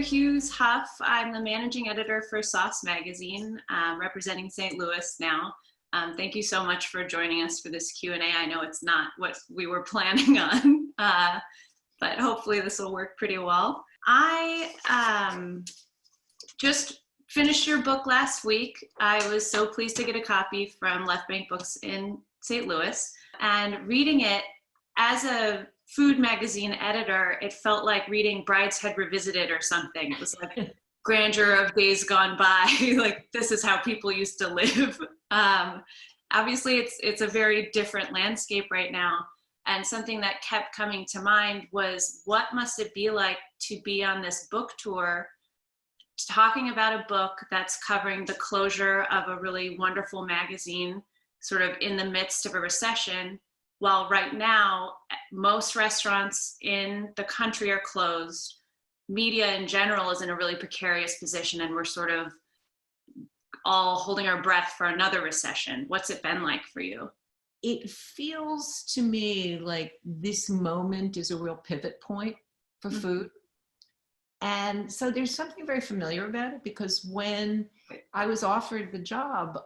Hughes Huff. I'm the managing editor for Sauce Magazine, representing St. Louis now. Thank you so much for joining us for this Q&A. I know it's not what we were planning on, but hopefully this will work pretty well. I just finished your book last week. I was so pleased to get a copy from Left Bank Books in St. Louis, and reading it as a food magazine editor, it felt like reading Brideshead Revisited or something. It was like grandeur of days gone by, like this is how people used to live. Obviously it's a very different landscape right now. And something that kept coming to mind was, what must it be like to be on this book tour, talking about a book that's covering the closure of a really wonderful magazine, sort of in the midst of a recession, while right now most restaurants in the country are closed. Media in general is in a really precarious position, and we're sort of all holding our breath for another recession. What's it been like for you? It feels to me like this moment is a real pivot point for food. And so there's something very familiar about it, because when I was offered the job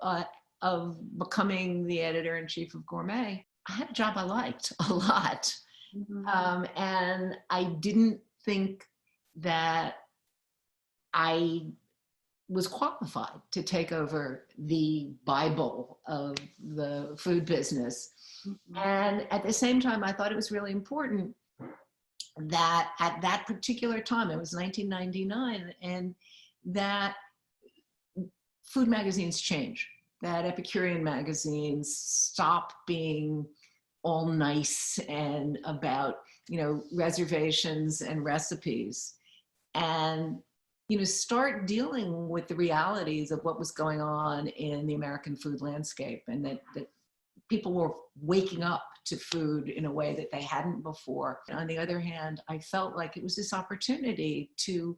of becoming the editor-in-chief of Gourmet, I had a job I liked a lot. And I didn't think that I was qualified to take over the Bible of the food business. And at the same time, I thought it was really important that at that particular time, it was 1999, and that food magazines change, that Epicurean magazines stop being all nice and about, reservations and recipes, and start dealing with the realities of what was going on in the American food landscape, and that people were waking up to food in a way that they hadn't before. On the other hand, I felt like it was this opportunity to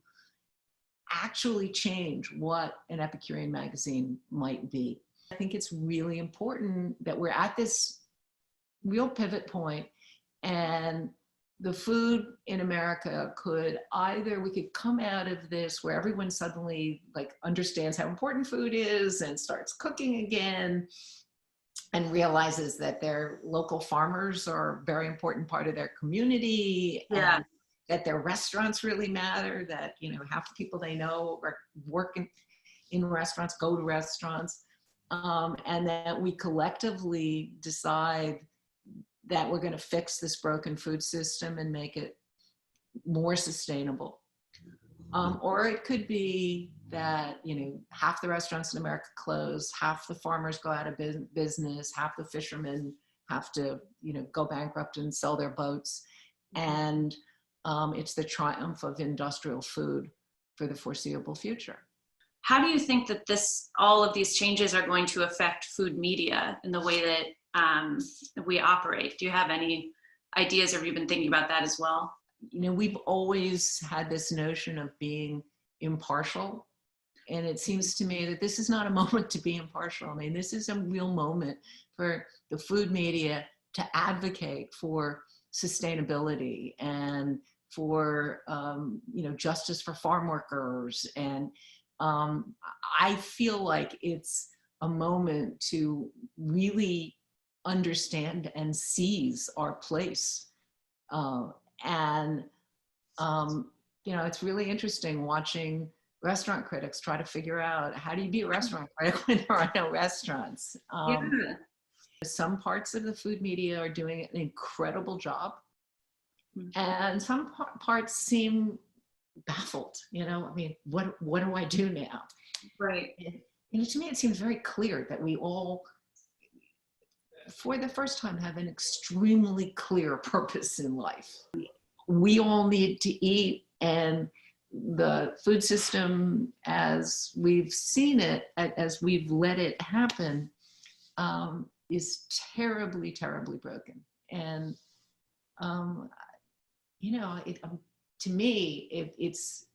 actually change what an Epicurean magazine might be. I think it's really important that we're at this real pivot point, and the food in America we could come out of this where everyone suddenly understands how important food is and starts cooking again, and realizes that their local farmers are a very important part of their community. Yeah. And that their restaurants really matter, that half the people they know are working in restaurants, go to restaurants, and that we collectively decide that we're going to fix this broken food system and make it more sustainable. Or it could be that, half the restaurants in America close, half the farmers go out of business, half the fishermen have to, go bankrupt and sell their boats. And it's the triumph of industrial food for the foreseeable future. How do you think that all of these changes are going to affect food media and the way that we operate? Do you have any ideas, or have you been thinking about that as well? We've always had this notion of being impartial, and it seems to me that this is not a moment to be impartial. I mean, this is a real moment for the food media to advocate for sustainability and for justice for farm workers. And I feel like it's a moment to really understand and seize our place. It's really interesting watching restaurant critics try to figure out, how do you be a restaurant critic when there are no restaurants? Some parts of the food media are doing an incredible job, and some parts seem baffled. What do I do now? Right. To me, it seems very clear that we all, for the first time, have an extremely clear purpose in life. We all need to eat, and the food system, as we've seen it, as we've let it happen, is terribly, terribly broken. And to me, it's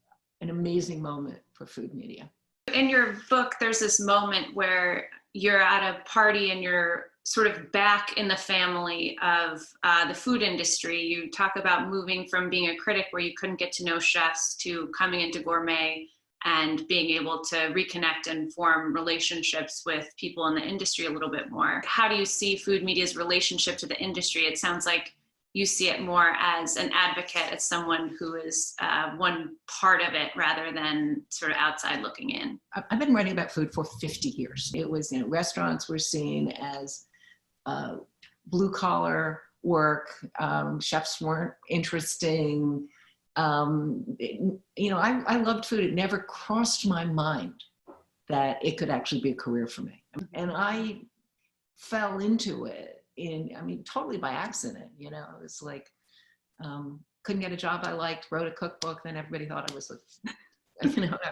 an amazing moment for food media. In your book, there's this moment where you're at a party and you're sort of back in the family of the food industry. You talk about moving from being a critic where you couldn't get to know chefs to coming into gourmet and being able to reconnect and form relationships with people in the industry a little bit more. How do you see food media's relationship to the industry? It sounds like you see it more as an advocate, as someone who is one part of it rather than sort of outside looking in. I've been writing about food for 50 years. It was, restaurants were seen as blue collar work. Chefs weren't interesting. I loved food. It never crossed my mind that it could actually be a career for me. And I fell into it totally by accident. It was like, couldn't get a job I liked, wrote a cookbook, then everybody thought I was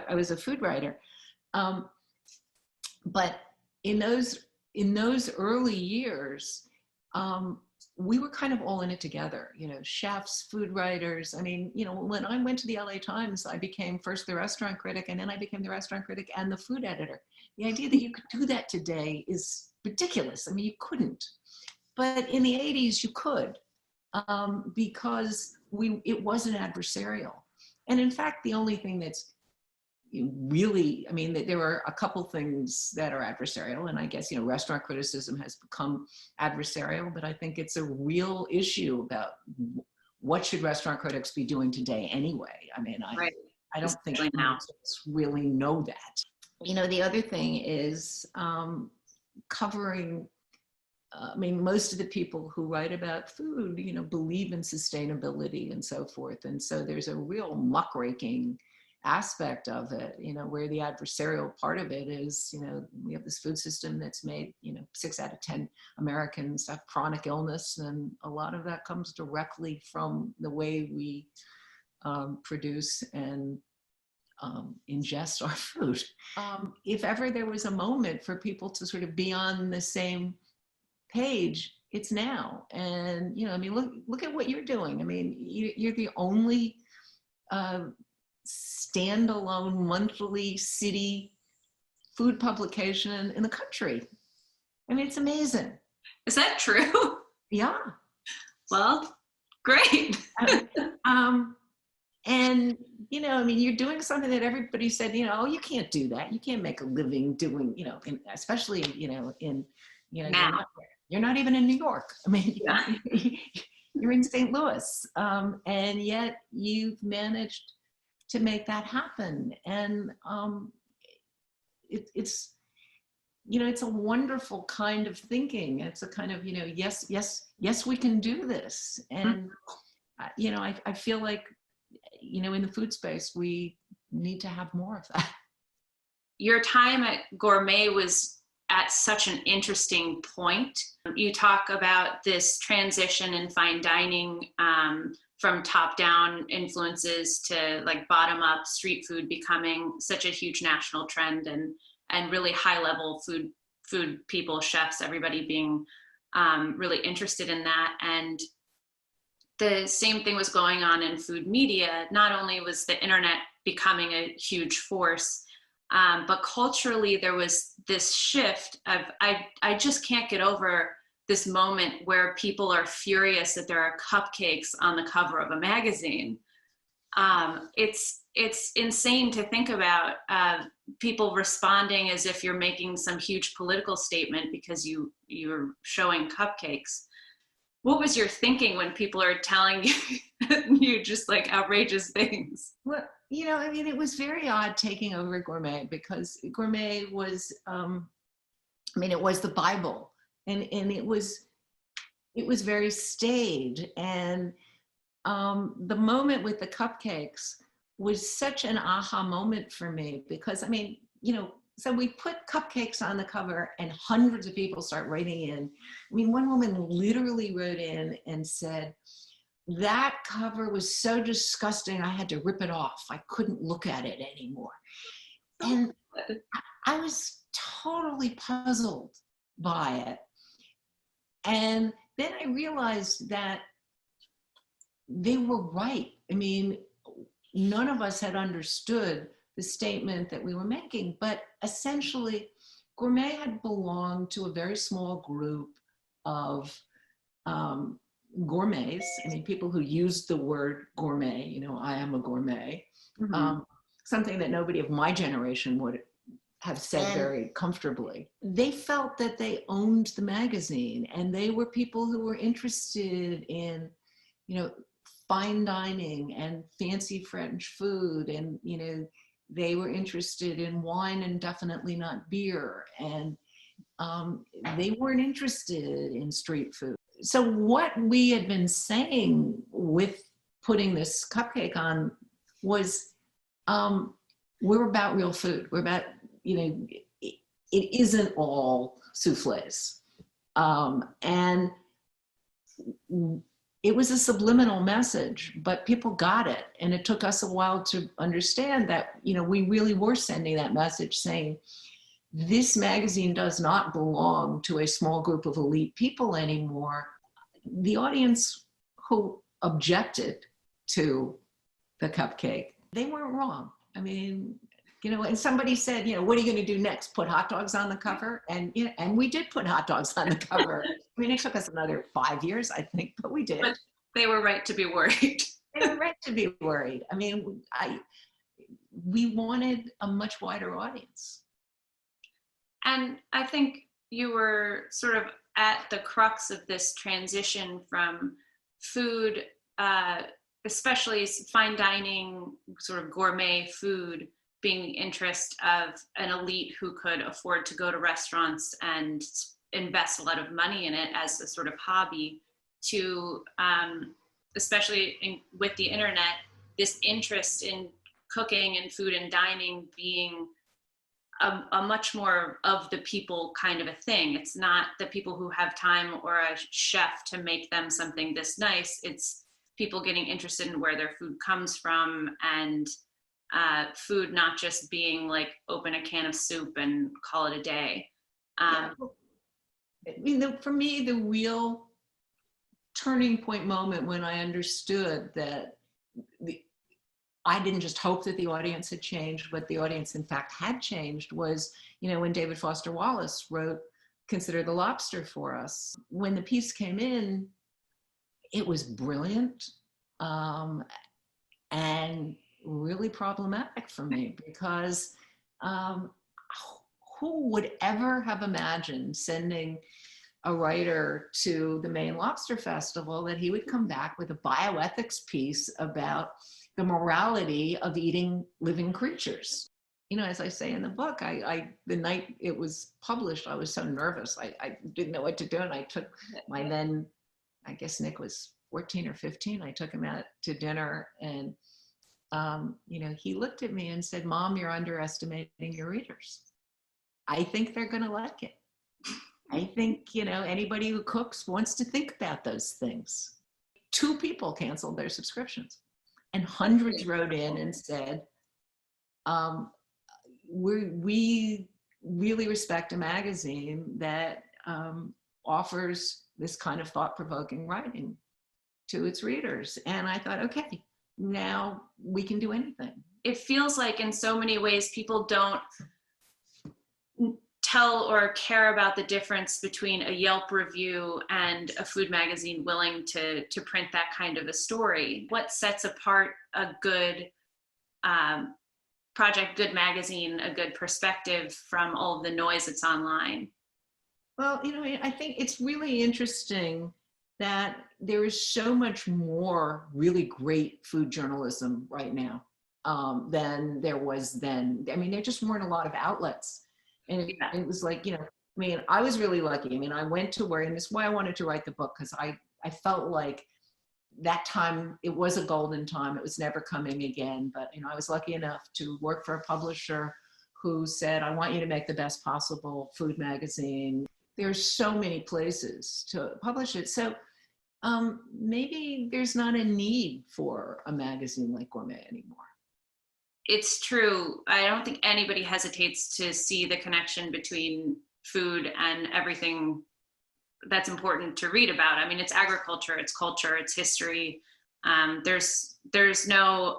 I was a food writer. But in those early years, we were kind of all in it together, chefs, food writers. When I went to the LA Times, I became first the restaurant critic, and then I became the restaurant critic and the food editor. The idea that you could do that today is ridiculous. You couldn't. But in the 80s, you could, because it wasn't adversarial. And in fact, the only thing that's really, there are a couple things that are adversarial, and I guess, restaurant criticism has become adversarial, but I think it's a real issue about what should restaurant critics be doing today anyway. Right. I don't think critics really know that. The other thing is covering, most of the people who write about food, believe in sustainability and so forth. And so there's a real muckraking aspect of it, where the adversarial part of it is, we have this food system that's made, 6 out of 10 Americans have chronic illness. And a lot of that comes directly from the way we produce and ingest our food. If ever there was a moment for people to sort of be on the same page, it's now. And, look at what you're doing. You're the only standalone monthly city food publication in the country. It's amazing. Is that true? Yeah. Well, great. And, you're doing something that everybody said, oh, you can't do that. You can't make a living doing, especially, now. You're not even in New York. Yeah. You're in St. Louis. And yet you've managed to make that happen. And it's a wonderful kind of thinking. It's a kind of, yes, we can do this. And, I feel like, in the food space, we need to have more of that. Your time at Gourmet was at such an interesting point. You talk about this transition in fine dining from top-down influences to like bottom-up street food becoming such a huge national trend, and really high-level food people, chefs, everybody being really interested in that. And the same thing was going on in food media. Not only was the internet becoming a huge force, but culturally there was this shift of, I just can't get over this moment where people are furious that there are cupcakes on the cover of a magazine. It's insane to think about people responding as if you're making some huge political statement because you're showing cupcakes. What was your thinking when people are telling you just like outrageous things? Well, it was very odd taking over Gourmet, because Gourmet was, it was the Bible, and it was very staid. And the moment with the cupcakes was such an aha moment for me, because so we put cupcakes on the cover and hundreds of people start writing in. One woman literally wrote in and said, that cover was so disgusting, I had to rip it off. I couldn't look at it anymore. And I was totally puzzled by it. And then I realized that they were right. None of us had understood the statement that we were making, but essentially Gourmet had belonged to a very small group of gourmets. I mean, people who used the word gourmet, you know, I am a gourmet, something that nobody of my generation would have said very comfortably. They felt that they owned the magazine, and they were people who were interested in, you know, fine dining and fancy French food, and, you know, they were interested in wine and definitely not beer, and they weren't interested in street food. So what we had been saying with putting this cupcake on was, we're about real food. We're about, you know, it isn't all souffles. And it was a subliminal message, but people got it. And it took us a while to understand that, you know, we really were sending that message saying, this magazine does not belong to a small group of elite people anymore. The audience who objected to the cupcake, they weren't wrong. I mean, you know, and somebody said, you know, what are you going to do next? Put hot dogs on the cover? And, you know, and we did put hot dogs on the cover. I mean, it took us another 5 years, I think, but we did. But they were right to be worried. They were right to be worried. I mean, we wanted a much wider audience. And I think you were sort of at the crux of this transition from food, especially fine dining, sort of gourmet food, being the interest of an elite who could afford to go to restaurants and invest a lot of money in it as a sort of hobby, to, especially with the internet, this interest in cooking and food and dining being a much more of the people kind of a thing. It's not the people who have time or a chef to make them something this nice. It's people getting interested in where their food comes from, and food not just being like open a can of soup and call it a day. I mean, for me, the real turning point moment when I understood that I didn't just hope that the audience had changed, but the audience in fact had changed, was, you know, when David Foster Wallace wrote Consider the Lobster for us. When the piece came in, it was brilliant and really problematic for me, because who would ever have imagined sending a writer to the Maine Lobster Festival that he would come back with a bioethics piece about the morality of eating living creatures. You know, as I say in the book, the night it was published, I was so nervous. I didn't know what to do. And I took my then, I guess Nick was 14 or 15. I took him out to dinner, and, you know, he looked at me and said, "Mom, you're underestimating your readers. I think they're going to like it. I think, you know, anybody who cooks wants to think about those things." 2 people canceled their subscriptions. And hundreds wrote in and said, we really respect a magazine that offers this kind of thought-provoking writing to its readers. And I thought, okay, now we can do anything. It feels like in so many ways people don't tell or care about the difference between a Yelp review and a food magazine willing to print that kind of a story. What sets apart a good project, good magazine, a good perspective from all of the noise that's online? Well, you know, I think it's really interesting that there is so much more really great food journalism right now than there was then. I mean, there just weren't a lot of outlets. And it was like, you know, I mean, I was really lucky. I mean, I went to work, and this is why I wanted to write the book, because I felt like that time, it was a golden time. It was never coming again. But, you know, I was lucky enough to work for a publisher who said, "I want you to make the best possible food magazine." There's so many places to publish it. So maybe there's not a need for a magazine like Gourmet anymore. It's true. I don't think anybody hesitates to see the connection between food and everything that's important to read about. I mean, it's agriculture, it's culture, it's history. There's no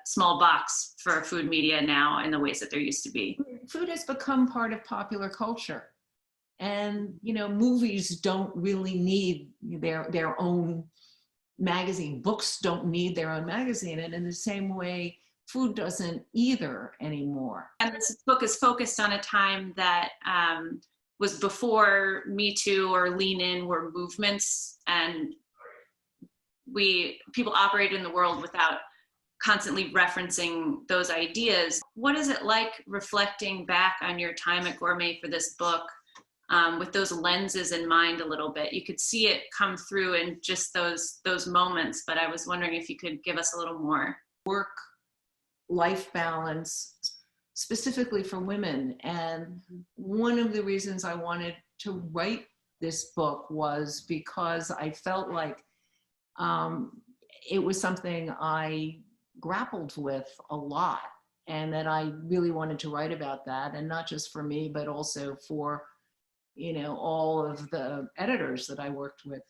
small box for food media now in the ways that there used to be. Food has become part of popular culture. And, movies don't really need their own magazine. Books don't need their own magazine. And in the same way, food doesn't either anymore. And this book is focused on a time that was before Me Too or Lean In were movements, and people operated in the world without constantly referencing those ideas. What is it like reflecting back on your time at Gourmet for this book with those lenses in mind a little bit? You could see it come through in just those moments, but I was wondering if you could give us a little more. Work-life balance, specifically for women. And one of the reasons I wanted to write this book was because I felt like it was something I grappled with a lot, and that I really wanted to write about that, and not just for me, but also for, all of the editors that I worked with.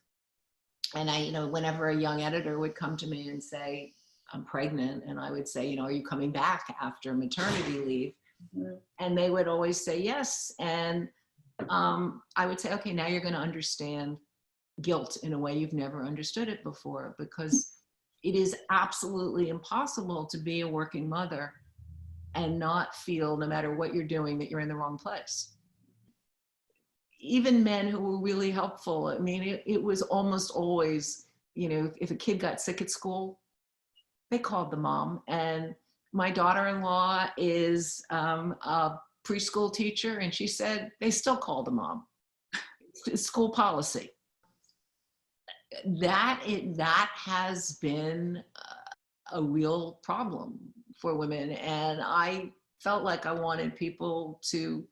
And whenever a young editor would come to me and say, I'm pregnant, and I would say, are you coming back after maternity leave? Mm-hmm. And they would always say yes. And I would say, okay, now you're going to understand guilt in a way you've never understood it before, because it is absolutely impossible to be a working mother and not feel, no matter what you're doing, that you're in the wrong place. Even men who were really helpful, I mean, it was almost always, if a kid got sick at school, they called the mom. And my daughter-in-law is a preschool teacher, and she said they still call the mom. It's school policy. That has been a real problem for women, and I felt like I wanted people to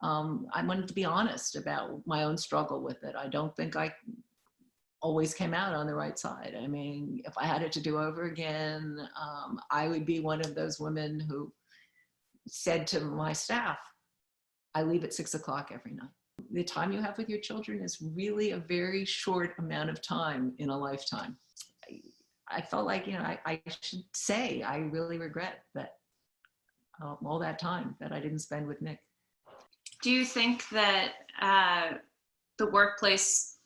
I wanted to be honest about my own struggle with it. I don't think I always came out on the right side. I mean, if I had it to do over again, I would be one of those women who said to my staff, I leave at 6 o'clock every night. The time you have with your children is really a very short amount of time in a lifetime. I felt like, I should say I really regret that all that time that I didn't spend with Nick. Do you think that the workplace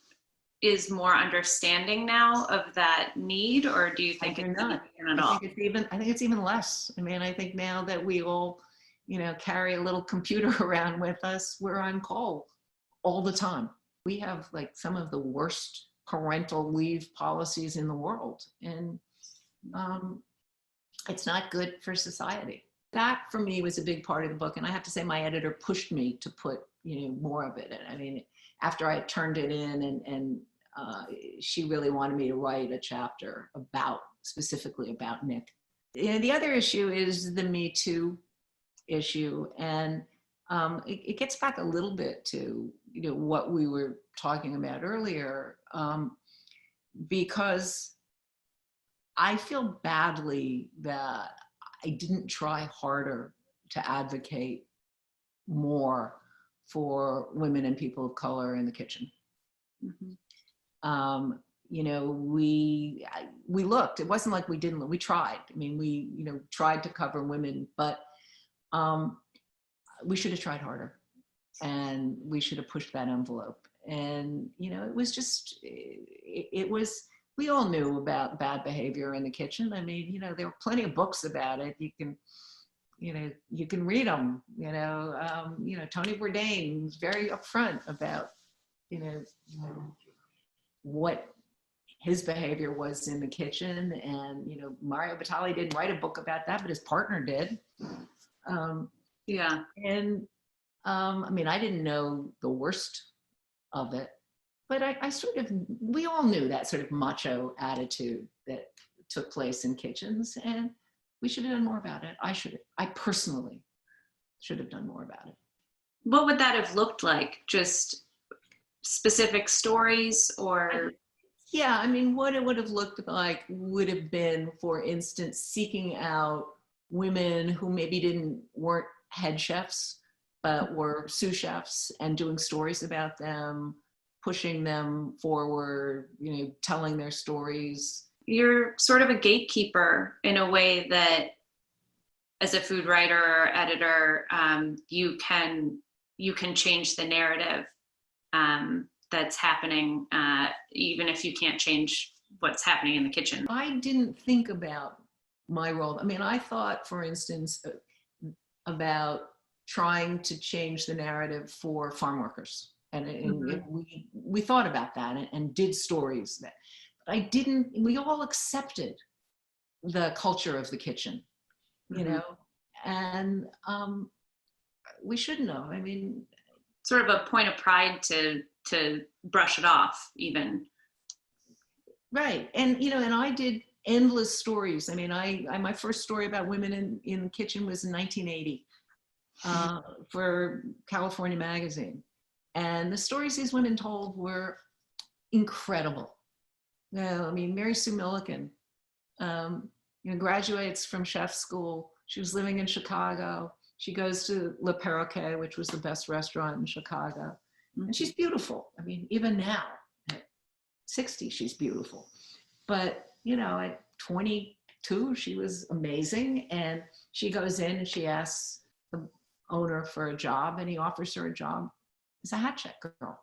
is more understanding now of that need, or do you think it's not at all? I think it's even less. I mean, I think now that we all, carry a little computer around with us, we're on call all the time. We have like some of the worst parental leave policies in the world, and it's not good for society. That for me was a big part of the book, and I have to say my editor pushed me to put more of it in. I mean, after I turned it in, and she really wanted me to write a chapter specifically about Nick. The other issue is the Me Too issue, and it gets back a little bit to what we were talking about earlier, because I feel badly that I didn't try harder to advocate more for women and people of color in the kitchen. Mm-hmm. We looked. It wasn't like we didn't look. We tried. I mean, we tried to cover women, but we should have tried harder, and we should have pushed that envelope. And it was just, it was. We all knew about bad behavior in the kitchen. I mean, there were plenty of books about it. You can read them. Tony Bourdain was very upfront about, what his behavior was in the kitchen. And, Mario Batali didn't write a book about that, but his partner did. Yeah. And, I mean, I didn't know the worst of it. But we all knew that sort of macho attitude that took place in kitchens, and we should have done more about it. I personally should have done more about it. What would that have looked like? Just specific stories, or? Yeah, I mean, what it would have looked like would have been, for instance, seeking out women who maybe weren't head chefs, but were sous chefs, and doing stories about them, pushing them forward, telling their stories. You're sort of a gatekeeper in a way that, as a food writer or editor, you can change the narrative. that's happening, even if you can't change what's happening in the kitchen. I didn't think about my role. I mean, I thought, for instance, about trying to change the narrative for farm workers. And we thought about that and did stories that, but I didn't, we all accepted the culture of the kitchen, you know, and we shouldn't have. I mean, sort of a point of pride to brush it off even. Right. And, you know, and I did endless stories. I mean, my first story about women in the kitchen was in 1980 for California Magazine. And the stories these women told were incredible. I mean, Mary Sue Milliken, you know, graduates from chef school. She was living in Chicago. She goes to Le Perroquet, which was the best restaurant in Chicago. And she's beautiful. I mean, even now, at 60, she's beautiful. But, you know, at 22, she was amazing. And she goes in and she asks the owner for a job, and he offers her a job as a hat check girl.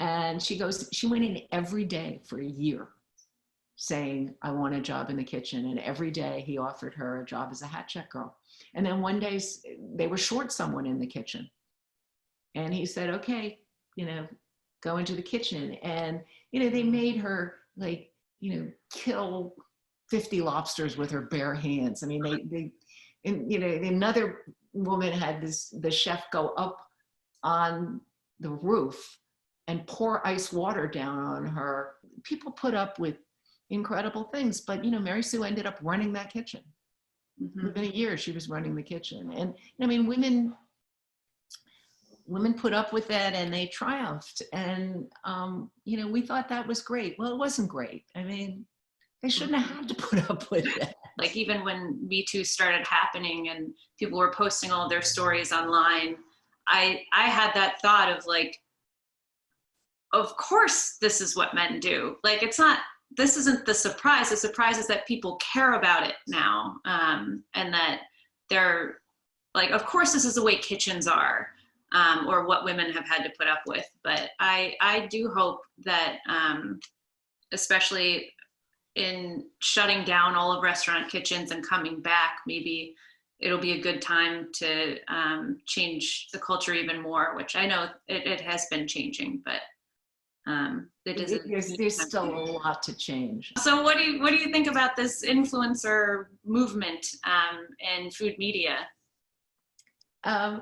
And she went in every day for a year saying, I want a job in the kitchen. And every day he offered her a job as a hat check girl. And then one day they were short someone in the kitchen. And he said, okay, you know, go into the kitchen. And, you know, they made her, like, you know, kill 50 lobsters with her bare hands. I mean, and, you know, another woman had the chef go up on the roof and pour ice water down on her. People put up with incredible things, but, you know, Mary Sue ended up running that kitchen. Within a year, she was running the kitchen. And I mean, women put up with that and they triumphed. And, you know, we thought that was great. Well, it wasn't great. I mean, they shouldn't have had to put up with that. Like, even when Me Too started happening and people were posting all their stories online, I had that thought of, like, of course this is what men do. Like, this isn't the surprise. The surprise is that people care about it now. And that they're like, of course this is the way kitchens are, or what women have had to put up with. But I do hope that, especially in shutting down all of restaurant kitchens and coming back, maybe it'll be a good time to change the culture even more, which I know it has been changing, but there's still a lot to change. So what do you think about this influencer movement in food media? I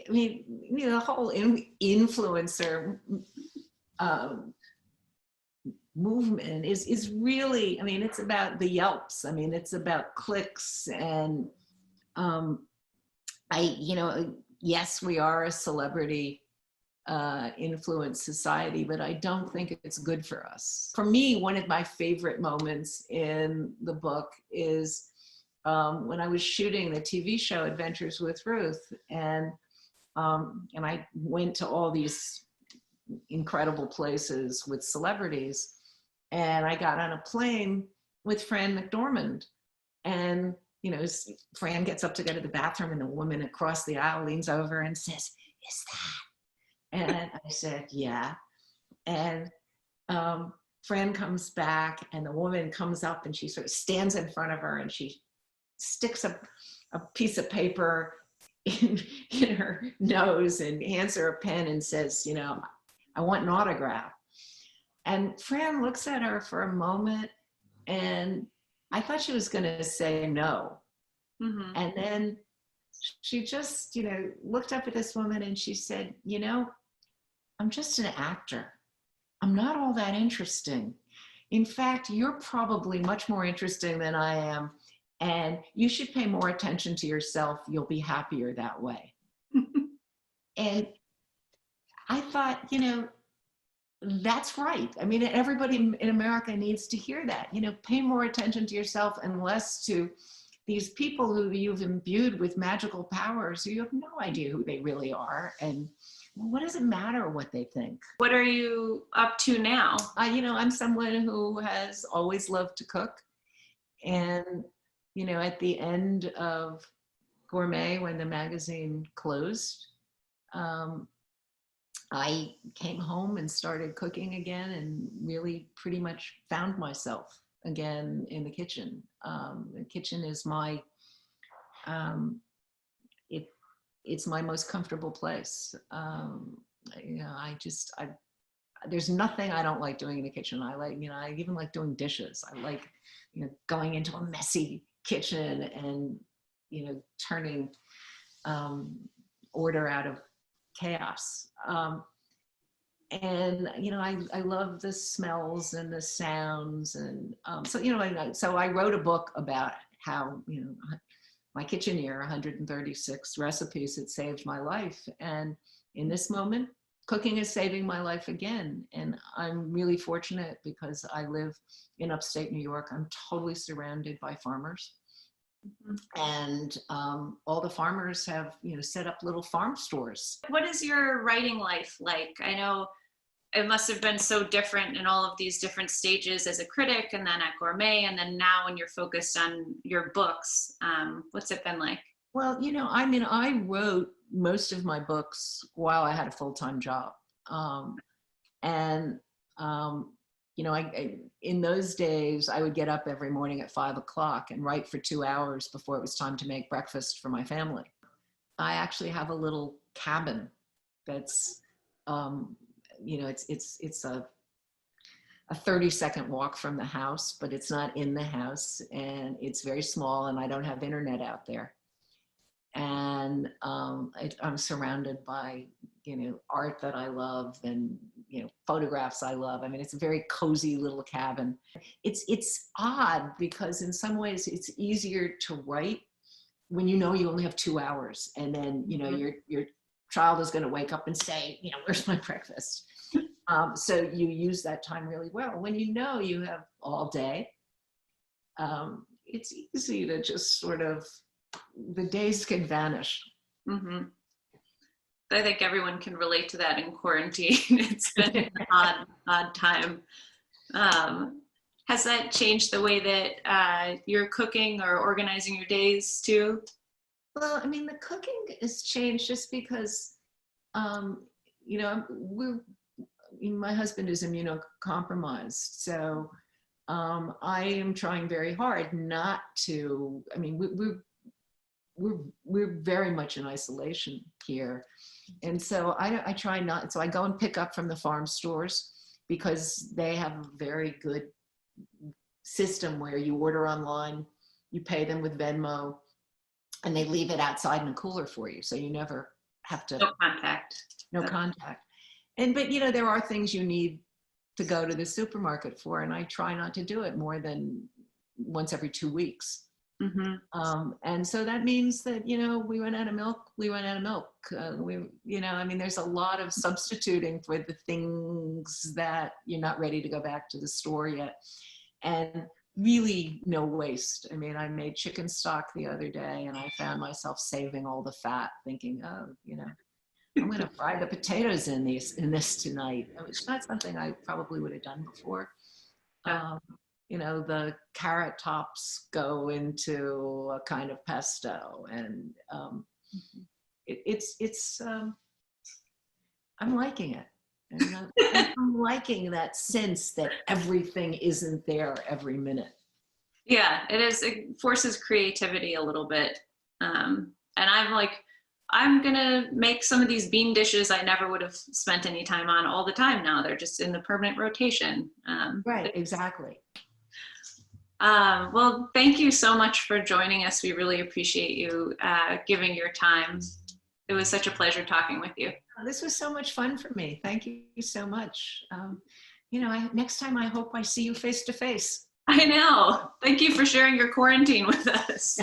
mean, you know, the whole influencer movement is really, I mean, it's about the Yelps. I mean, it's about clicks. And you know, yes, we are a celebrity influenced society, but I don't think it's good for us. For me, one of my favorite moments in the book is when I was shooting the TV show Adventures with Ruth, and I went to all these incredible places with celebrities, and I got on a plane with Fran McDormand, and, you know, Fran gets up to go to the bathroom, and the woman across the aisle leans over and says, "Is that?" And I said, "Yeah." And Fran comes back, and the woman comes up and she sort of stands in front of her, and she sticks a piece of paper in her nose and hands her a pen and says, you know, "I want an autograph." And Fran looks at her for a moment, and I thought she was going to say no. And then she just, you know, looked up at this woman and she said, "You know, I'm just an actor. I'm not all that interesting. In fact, you're probably much more interesting than I am. And you should pay more attention to yourself. You'll be happier that way." And I thought, you know, that's right. I mean, everybody in America needs to hear that. You know, pay more attention to yourself and less to these people who you've imbued with magical powers who you have no idea who they really are. And what does it matter what they think? What are you up to now? You know, I'm someone who has always loved to cook. And, you know, at the end of Gourmet, when the magazine closed, I came home and started cooking again, and really pretty much found myself again in the kitchen. The kitchen is my, it's my most comfortable place. There's nothing I don't like doing in the kitchen. I even like doing dishes. I like, going into a messy kitchen and, turning order out of chaos. I love the smells and the sounds. And so I wrote a book about how, my kitcheneer, 136 recipes that saved my life. And in this moment, cooking is saving my life again. And I'm really fortunate because I live in upstate New York. I'm totally surrounded by farmers. And all the farmers have, set up little farm stores. What is your writing life like? I know it must have been so different in all of these different stages as a critic, and then at Gourmet, and then now when you're focused on your books. What's it been like? Well, I wrote most of my books while I had a full-time job. In those days, I would get up every morning at 5 o'clock and write for 2 hours before it was time to make breakfast for my family. I actually have a little cabin that's, it's a 30-second walk from the house, but it's not in the house, and it's very small, and I don't have internet out there. And I'm surrounded by, art that I love, and, photographs I love. I mean, it's a very cozy little cabin. It's odd because in some ways it's easier to write when you only have 2 hours, and then, your child is going to wake up and say, where's my breakfast? So you use that time really well. When you have all day, it's easy to just sort of, the days can vanish. Mm-hmm. I think everyone can relate to that in quarantine. It's been an odd time. Has that changed the way that you're cooking or organizing your days too? Well, the cooking has changed just because, my husband is immunocompromised. So I am trying very hard not to, we're very much in isolation here. And so I try not, so I go and pick up from the farm stores because they have a very good system where you order online, you pay them with Venmo, and they leave it outside in a cooler for you. So you never have to. No contact. No contact. But there are things you need to go to the supermarket for, and I try not to do it more than once every 2 weeks. Mm-hmm. And so that means that, we run out of milk, there's a lot of substituting for the things that you're not ready to go back to the store yet. And really no waste. I made chicken stock the other day, and I found myself saving all the fat, thinking, I'm going to fry the potatoes in this tonight. It's not something I probably would have done before. The carrot tops go into a kind of pesto, and I'm liking it. And I'm liking that sense that everything isn't there every minute. Yeah, it is. It forces creativity a little bit. And I'm like, I'm going to make some of these bean dishes I never would have spent any time on all the time now. They're just in the permanent rotation. Right, exactly. Well, thank you so much for joining us. We really appreciate you giving your time. It was such a pleasure talking with you. This was so much fun for me. Thank you so much. Next time I hope I see you face to face. I know. Thank you for sharing your quarantine with us.